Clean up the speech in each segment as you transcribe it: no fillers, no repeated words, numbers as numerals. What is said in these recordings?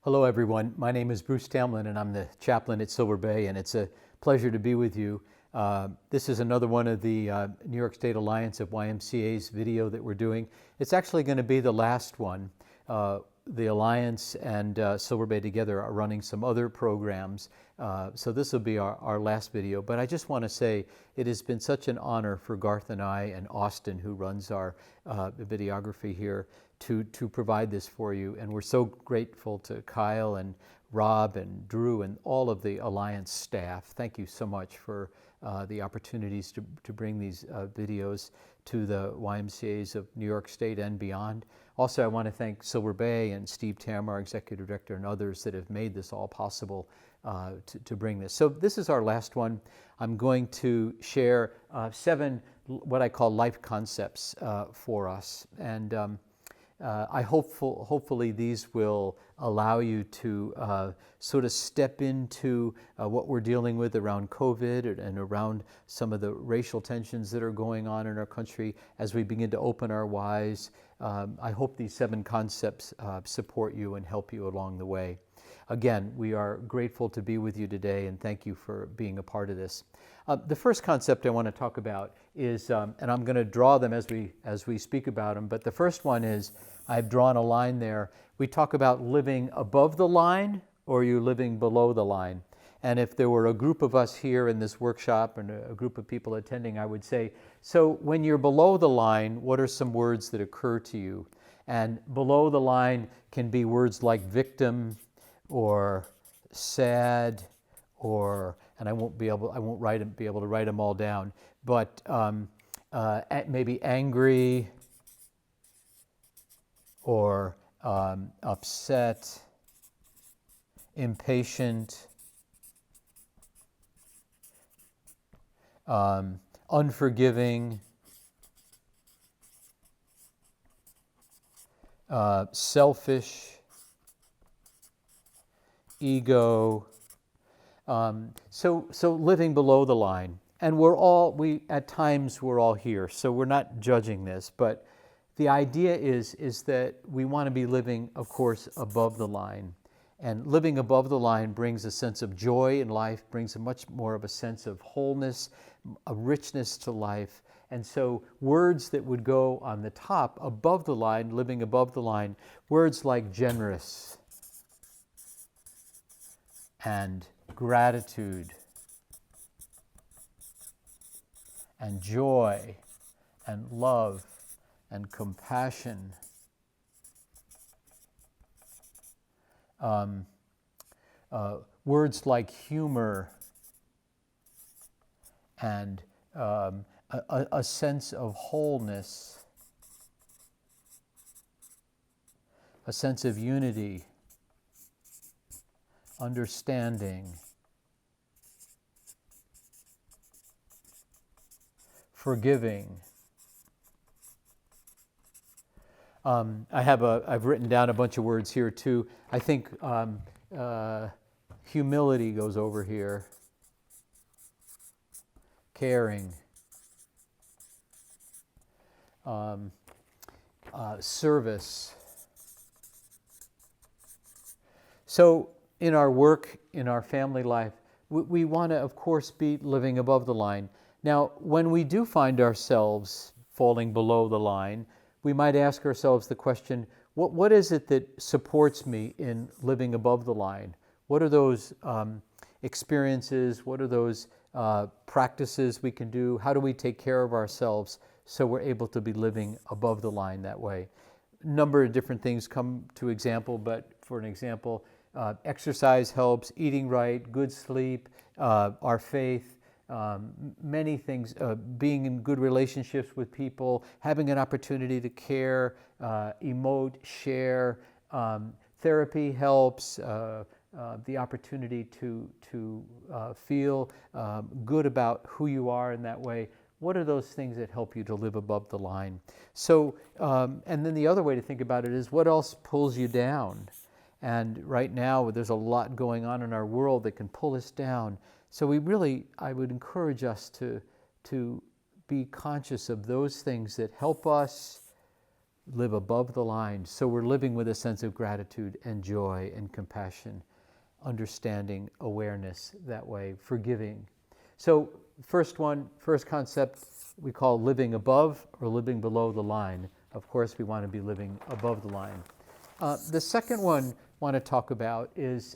Hello, everyone. My name is Bruce Tamlin, and I'm the chaplain at Silver Bay, and it's a pleasure to be with you. This is another one of the New York State Alliance of YMCA's video that we're doing. It's actually going to be the last one. The Alliance and Silver Bay together are running some other programs, so this will be our last video. But I just want to say it has been such an honor for Garth and I and Austin, who runs our videography here, to provide this for you. And we're so grateful to Kyle and Rob and Drew and all of the Alliance staff. Thank you so much for the opportunities to bring these videos to the YMCA's of New York State and beyond. Also, I want to thank Silver Bay and Steve Tam, our executive director, and others that have made this all possible to bring this. So this is our last one. I'm going to share 7 what I call life concepts for us. And hopefully these will allow you to sort of step into what we're dealing with around COVID and around some of the racial tensions that are going on in our country as we begin to open our eyes. I hope these 7 concepts support you and help you along the way. Again, we are grateful to be with you today, and thank you for being a part of this. The first concept I want to talk about is, and I'm going to draw them as we speak about them, but the first one is, I've drawn a line there. We talk about living above the line, or you living below the line. And if there were a group of us here in this workshop and a group of people attending, I would say, so when you're below the line, what are some words that occur to you? And below the line can be words like victim or sad, or, and I won't be able to write them all down, but maybe angry, or upset, impatient, unforgiving, selfish, ego. So living below the line. And at times we're all here, so we're not judging this, but the idea is that we want to be living, of course, above the line. And living above the line brings a sense of joy in life, brings a much more of a sense of wholeness, a richness to life. And so words that would go on the top, above the line, living above the line, words like generous and gratitude and joy and love and compassion, words like humor and a sense of wholeness, a sense of unity, understanding, forgiving. I've written down a bunch of words here too. I think humility goes over here. Caring. Service. So in our work, in our family life, we want to, of course, be living above the line. Now, when we do find ourselves falling below the line, we might ask ourselves the question, what is it that supports me in living above the line? What are those experiences? What are those practices we can do? How do we take care of ourselves so we're able to be living above the line that way? A number of different things come to example, but for an example, exercise helps, eating right, good sleep, our faith, many things, being in good relationships with people, having an opportunity to care, emote, share. Therapy helps, the opportunity to feel good about who you are in that way. What are those things that help you to live above the line? So, and then the other way to think about it is, what else pulls you down? And right now, there's a lot going on in our world that can pull us down. So I would encourage us to be conscious of those things that help us live above the line. So we're living with a sense of gratitude and joy and compassion, understanding, awareness that way, forgiving. So first concept we call living above or living below the line. Of course, we want to be living above the line. The second one I want to talk about is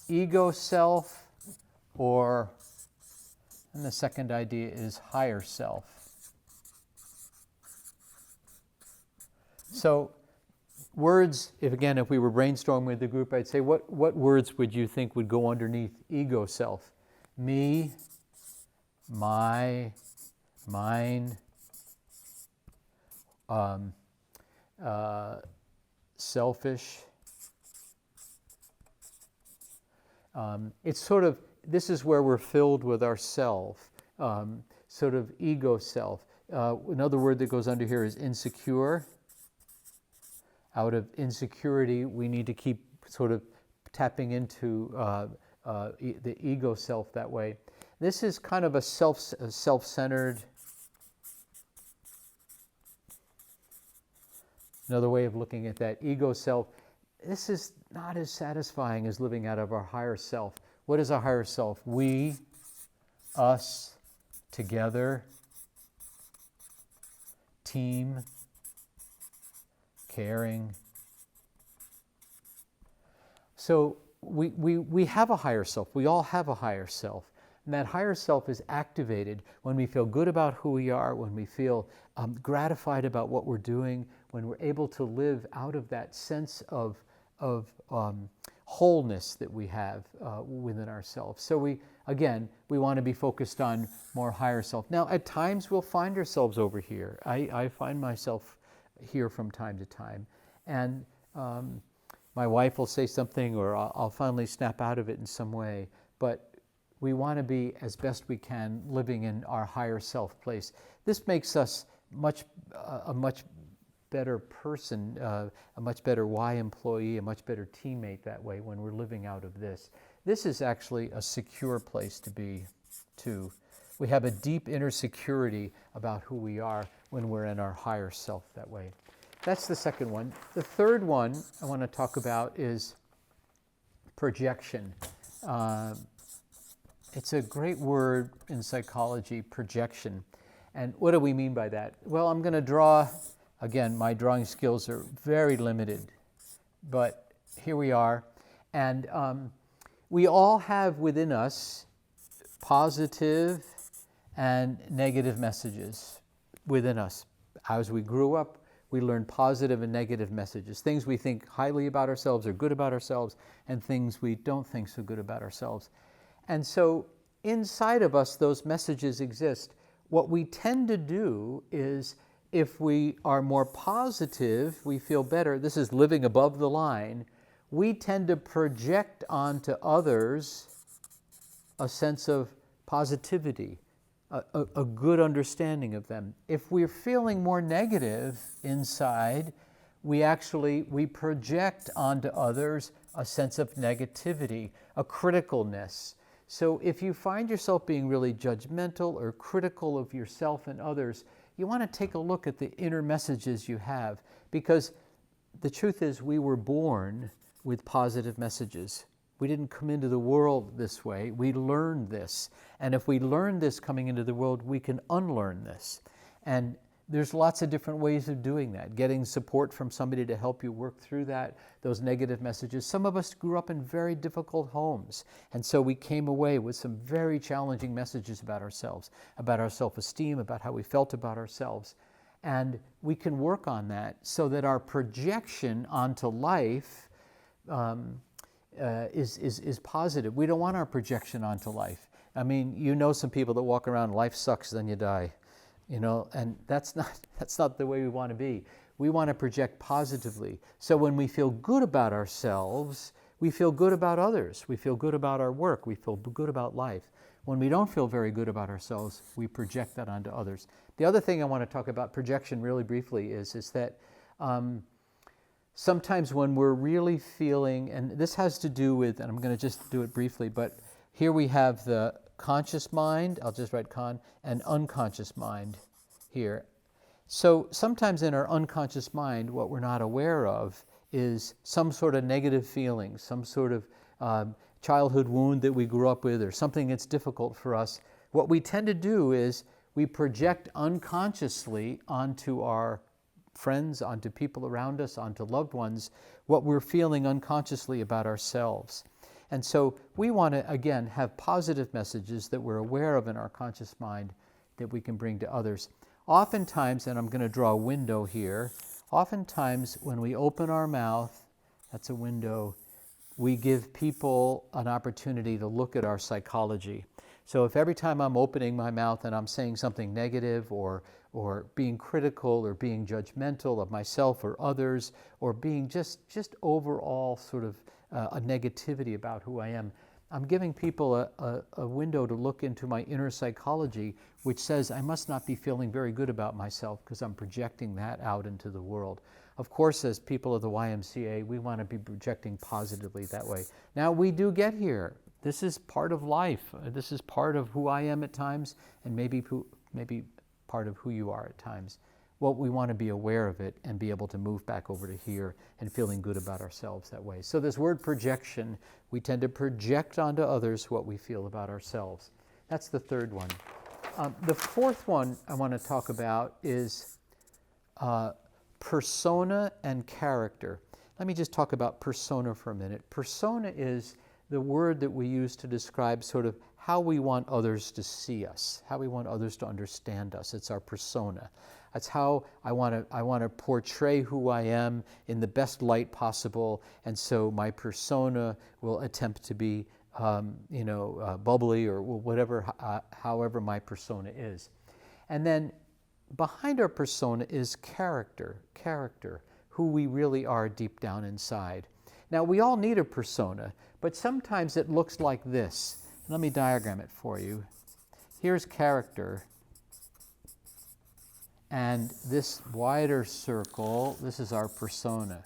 ego self, and the second idea is higher self. So words, if we were brainstorming with the group, I'd say, what words would you think would go underneath ego self? Me, my, mine, selfish. It's sort of, this is where we're filled with ourself, sort of ego self. Another word that goes under here is insecure. Out of insecurity, we need to keep sort of tapping into the ego self that way. This is kind of a self-centered. Another way of looking at that ego self. This is not as satisfying as living out of our higher self. What is our higher self? We, us, together, team, caring. So we have a higher self. We all have a higher self. And that higher self is activated when we feel good about who we are, when we feel gratified about what we're doing, when we're able to live out of that sense of wholeness that we have within ourselves. So we want to be focused on more higher self. Now, at times we'll find ourselves over here. I find myself here from time to time. And my wife will say something, or I'll finally snap out of it in some way. But we want to be, as best we can, living in our higher self place. This makes us a much better person, a much better Y employee, a much better teammate that way when we're living out of this. This is actually a secure place to be, too. We have a deep inner security about who we are when we're in our higher self that way. That's the second one. The third one I want to talk about is projection. It's a great word in psychology, projection. And what do we mean by that? Well, I'm going to draw, again, my drawing skills are very limited, but here we are. And we all have within us positive and negative messages within us. As we grew up, we learned positive and negative messages, things we think highly about ourselves or good about ourselves, and things we don't think so good about ourselves. And so inside of us, those messages exist. What we tend to do is, if we are more positive, we feel better. This is living above the line. We tend to project onto others a sense of positivity, a good understanding of them. If we're feeling more negative inside, we project onto others a sense of negativity, a criticalness. So if you find yourself being really judgmental or critical of yourself and others, you want to take a look at the inner messages you have, because the truth is we were born with positive messages. We didn't come into the world this way. We learned this. And if we learn this coming into the world, we can unlearn this. And there's lots of different ways of doing that. Getting support from somebody to help you work through that, those negative messages. Some of us grew up in very difficult homes. And so we came away with some very challenging messages about ourselves, about our self-esteem, about how we felt about ourselves. And we can work on that so that our projection onto life is positive. We don't want our projection onto life. I mean, you know some people that walk around, life sucks, then you die. You know, and that's not the way we want to be. We want to project positively. So when we feel good about ourselves, we feel good about others. We feel good about our work. We feel good about life. When we don't feel very good about ourselves, we project that onto others. The other thing I want to talk about projection really briefly is that sometimes when we're really feeling, and this has to do with, and I'm going to just do it briefly, but here we have the conscious mind, I'll just write and unconscious mind here. So sometimes in our unconscious mind, what we're not aware of is some sort of negative feeling, some sort of childhood wound that we grew up with, or something that's difficult for us. What we tend to do is we project unconsciously onto our friends, onto people around us, onto loved ones, what we're feeling unconsciously about ourselves. And so we want to, again, have positive messages that we're aware of in our conscious mind that we can bring to others. Oftentimes, and I'm going to draw a window here, oftentimes when we open our mouth, that's a window, we give people an opportunity to look at our psychology. So if every time I'm opening my mouth and I'm saying something negative or being critical or being judgmental of myself or others, or being just overall sort of a negativity about who I am, I'm giving people a window to look into my inner psychology, which says I must not be feeling very good about myself because I'm projecting that out into the world. Of course, as people of the YMCA, we want to be projecting positively that way. Now, we do get here. This is part of life. This is part of who I am at times, and maybe part of who you are at times. Well, we want to be aware of it and be able to move back over to here and feeling good about ourselves that way. So this word projection, we tend to project onto others what we feel about ourselves. That's the third one. The fourth one I want to talk about is persona and character. Let me just talk about persona for a minute. Persona is the word that we use to describe sort of how we want others to see us, how we want others to understand us. It's our persona. That's how I want to portray who I am in the best light possible, and so my persona will attempt to be, bubbly or whatever, however my persona is. And then behind our persona is character, who we really are deep down inside. Now, we all need a persona, but sometimes it looks like this. Let me diagram it for you. Here's character. And this wider circle, this is our persona.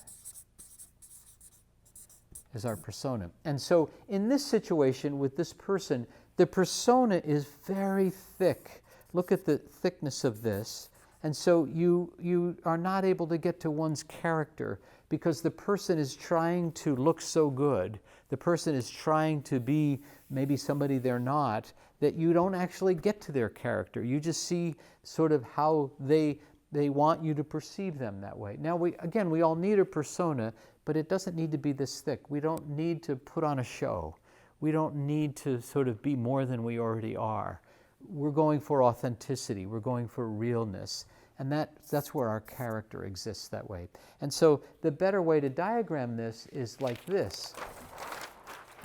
Is our persona. And so in this situation with this person, the persona is very thick. Look at the thickness of this. And so you are not able to get to one's character because the person is trying to look so good. The person is trying to be maybe somebody they're not, that you don't actually get to their character. You just see sort of how they want you to perceive them that way. Now, we all need a persona, but it doesn't need to be this thick. We don't need to put on a show. We don't need to sort of be more than we already are. We're going for authenticity. We're going for realness. And that's where our character exists that way. And so the better way to diagram this is like this.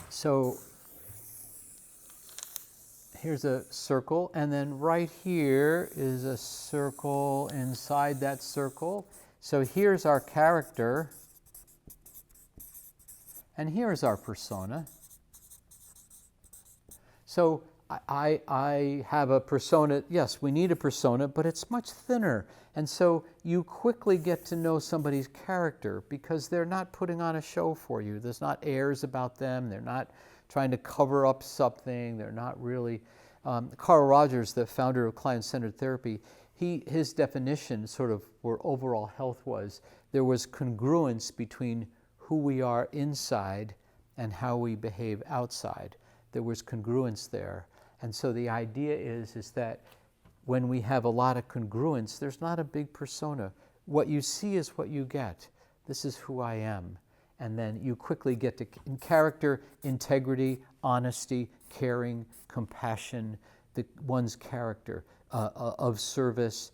So here's a circle, and then right here is a circle inside that circle. So here's our character, and here's our persona. So I have a persona. Yes, we need a persona, but it's much thinner. And so you quickly get to know somebody's character because they're not putting on a show for you. There's not airs about them. They're not trying to cover up something. They're not really. Carl Rogers, the founder of client-centered therapy, his definition sort of where overall health was, there was congruence between who we are inside and how we behave outside. There was congruence there. And so the idea is that when we have a lot of congruence, there's not a big persona. What you see is what you get. This is who I am. And then you quickly get to character, integrity, honesty, caring, compassion, one's character of service,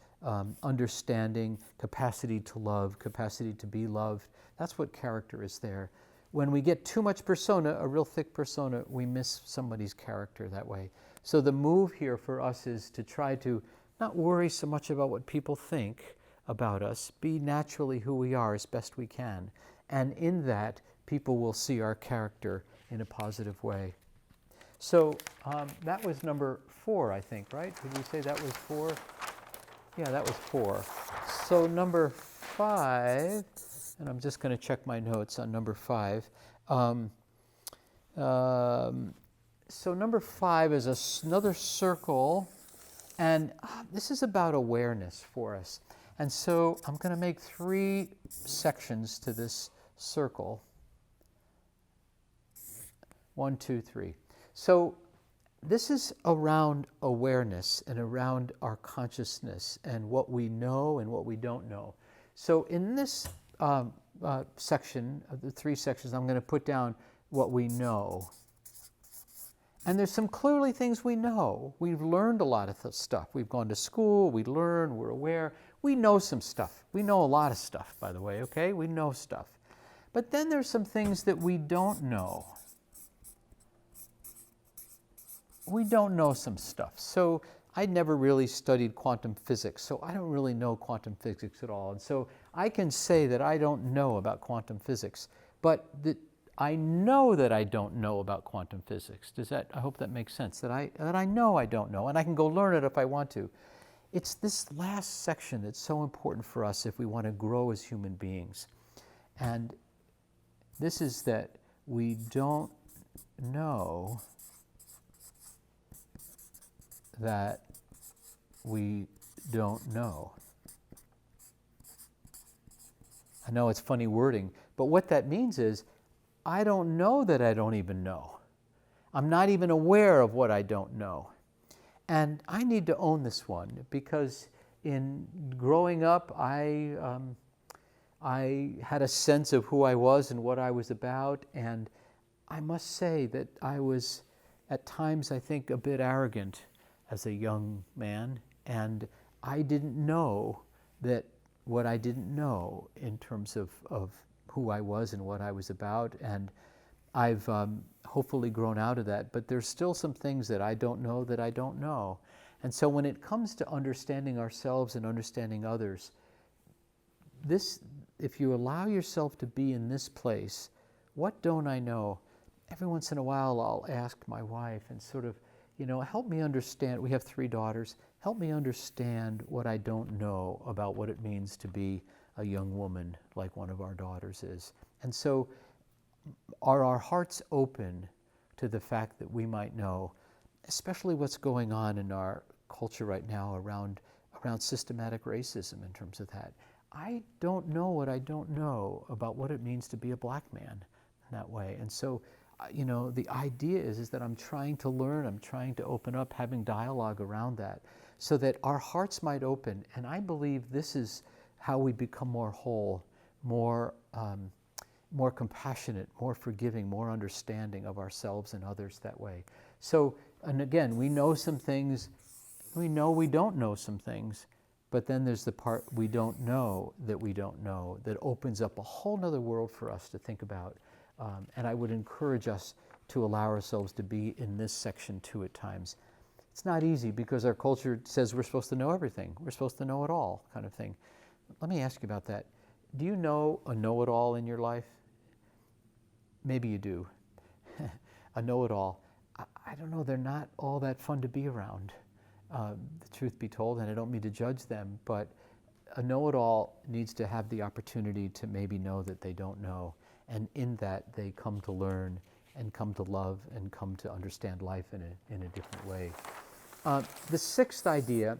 understanding, capacity to love, capacity to be loved. That's what character is there. When we get too much persona, a real thick persona, we miss somebody's character that way. So the move here for us is to try to not worry so much about what people think about us, be naturally who we are as best we can. And in that, people will see our character in a positive way. So that was number 4, I think, right? Did we say that was 4? Yeah, that was 4. So number 5, and I'm just going to check my notes on number 5. So number 5 is another circle, and this is about awareness for us. And so I'm going to make 3 sections to this circle. 1, 2, 3. So this is around awareness and around our consciousness and what we know and what we don't know. So in this section, of the 3 sections, I'm going to put down what we know. And there's some clearly things we know. We've learned a lot of stuff. We've gone to school, we learn, we're aware. We know some stuff. We know a lot of stuff, by the way, okay? We know stuff. But then there's some things that we don't know. We don't know some stuff. So I never really studied quantum physics, so I don't really know quantum physics at all. And so I can say that I don't know about quantum physics, but I know that I don't know about quantum physics. I hope that makes sense, that I know I don't know, and I can go learn it if I want to. It's this last section that's so important for us if we want to grow as human beings. And this is that we don't know that we don't know. I know it's funny wording, but what that means is I don't know that I don't even know. I'm not even aware of what I don't know. And I need to own this one because in growing up, I had a sense of who I was and what I was about, and I must say that I was at times, I think, a bit arrogant as a young man, and I didn't know that what I didn't know in terms of who I was and what I was about, and I've hopefully grown out of that, but there's still some things that I don't know that I don't know. And so when it comes to understanding ourselves and understanding others, if you allow yourself to be in this place, what don't I know? Every once in a while I'll ask my wife and sort of, help me understand. We have 3 daughters. Help me understand what I don't know about what it means to be a young woman like one of our daughters is. And so are our hearts open to the fact that we might know, especially what's going on in our culture right now around systematic racism in terms of that? I don't know what I don't know about what it means to be a black man in that way. And so, the idea is that I'm trying to learn, I'm trying to open up, having dialogue around that so that our hearts might open. And I believe this is how we become more whole, more compassionate, more forgiving, more understanding of ourselves and others that way. So, and again, we know some things, we know we don't know some things, but then there's the part we don't know that opens up a whole nother world for us to think about. And I would encourage us to allow ourselves to be in this section too at times. It's not easy because our culture says we're supposed to know everything. We're supposed to know it all, kind of thing. Let me ask you about that. Do you know a know-it-all in your life? Maybe you do. A know-it-all. I don't know, they're not all that fun to be around, the truth be told, and I don't mean to judge them, but a know-it-all needs to have the opportunity to maybe know that they don't know, and in that they come to learn and come to love and come to understand life in a different way. The 6th idea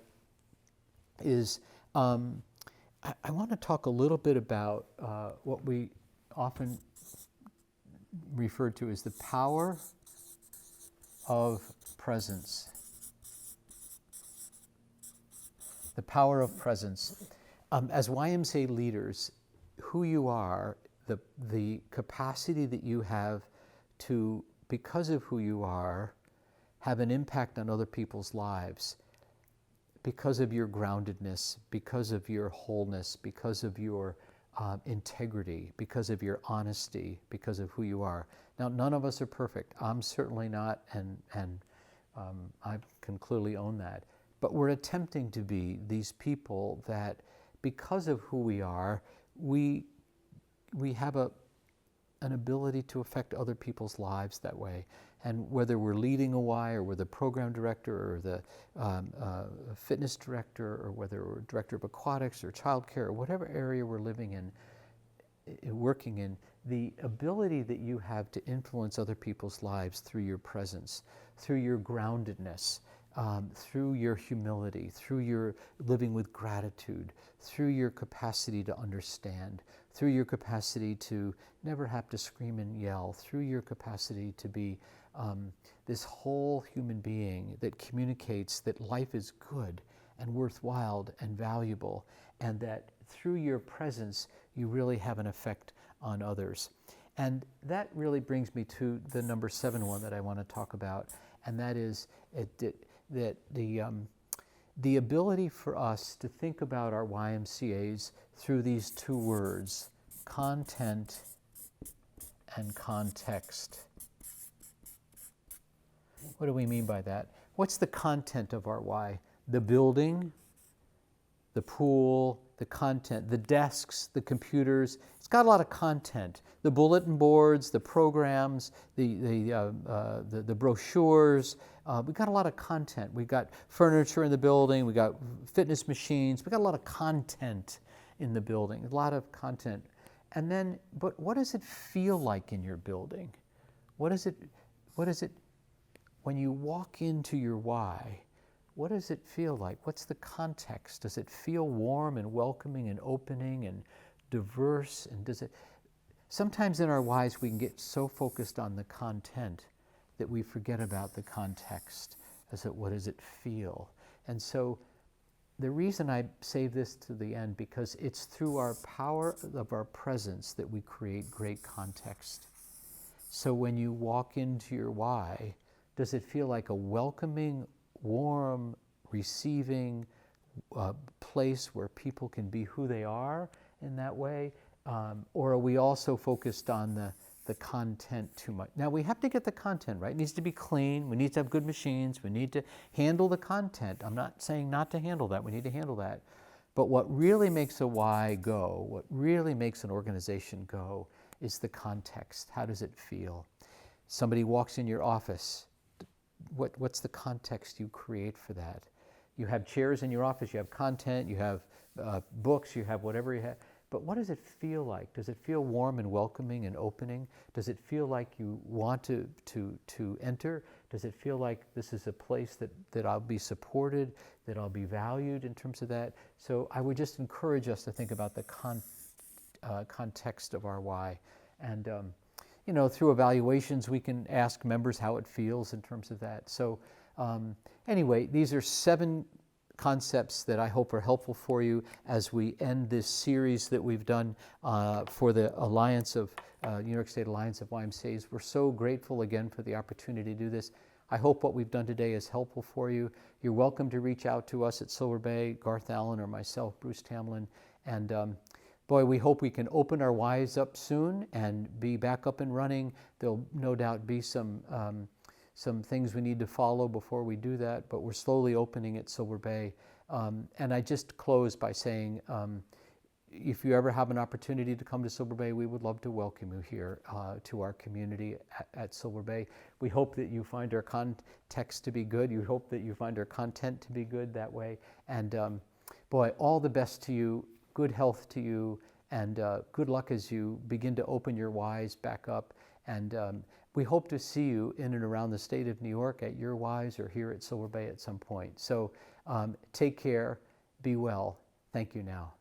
is I want to talk a little bit about what we often refer to as the power of presence. The power of presence. As YMCA leaders, who you are, the capacity that you have to, because of who you are, have an impact on other people's lives, because of your groundedness, because of your wholeness, because of your integrity, because of your honesty, because of who you are. Now, none of us are perfect. I'm certainly not, and I can clearly own that. But we're attempting to be these people that, because of who we are, we have an ability to affect other people's lives that way. And whether we're leading a Y, or we're the program director, or the fitness director, or whether we're director of aquatics or childcare, or whatever area we're living in, working in, the ability that you have to influence other people's lives through your presence, through your groundedness, through your humility, through your living with gratitude, through your capacity to understand, through your capacity to never have to scream and yell, through your capacity to be this whole human being that communicates that life is good and worthwhile and valuable, and that through your presence you really have an effect on others. And that really brings me to the number 7 one that I want to talk about, and that is that the ability for us to think about our YMCAs through these 2 words, content and context. What do we mean by that? What's the content of our Y? The building, the pool, the content, the desks, the computers. It's got a lot of content. The bulletin boards, the programs, the brochures. We've got a lot of content. We've got furniture in the building. We've got fitness machines. We've got a lot of content in the building, a lot of content. And then, but what does it feel like in your building? What is it, when you walk into your Y, what does it feel like? What's the context? Does it feel warm and welcoming and opening and diverse? And does it, sometimes in our Ys we can get so focused on the content that we forget about the context. What does it feel? And so the reason I save this to the end, because it's through our power of our presence that we create great context. So when you walk into your Y, does it feel like a welcoming, warm, receiving place where people can be who they are in that way? Or are we also focused on the content too much? Now we have to get the content right. It needs to be clean. We need to have good machines. We need to handle the content. I'm not saying not to handle that. We need to handle that. But what really makes a Y go, what really makes an organization go, is the context. How does it feel? Somebody walks in your office. What's the context you create for that? You have chairs in your office, you have content, you have books, you have whatever you have. But what does it feel like? Does it feel warm and welcoming and opening? Does it feel like you want to enter? Does it feel like this is a place that I'll be supported, that I'll be valued in terms of that? So I would just encourage us to think about the context of our Y. And through evaluations, we can ask members how it feels in terms of that. So anyway, these are 7 concepts that I hope are helpful for you as we end this series that we've done for the Alliance of, New York State Alliance of YMCAs. We're so grateful again for the opportunity to do this. I hope what we've done today is helpful for you. You're welcome to reach out to us at Silver Bay, Garth Allen or myself, Bruce Tamlin. And boy, we hope we can open our Ys up soon and be back up and running. There'll no doubt be some things we need to follow before we do that, but we're slowly opening at Silver Bay. And I just close by saying, if you ever have an opportunity to come to Silver Bay, we would love to welcome you here to our community at Silver Bay. We hope that you find our context to be good. You hope that you find our content to be good that way. And boy, all the best to you. Good health to you, and good luck as you begin to open your Ys back up. And we hope to see you in and around the state of New York at your Ys or here at Silver Bay at some point. So take care, be well. Thank you now.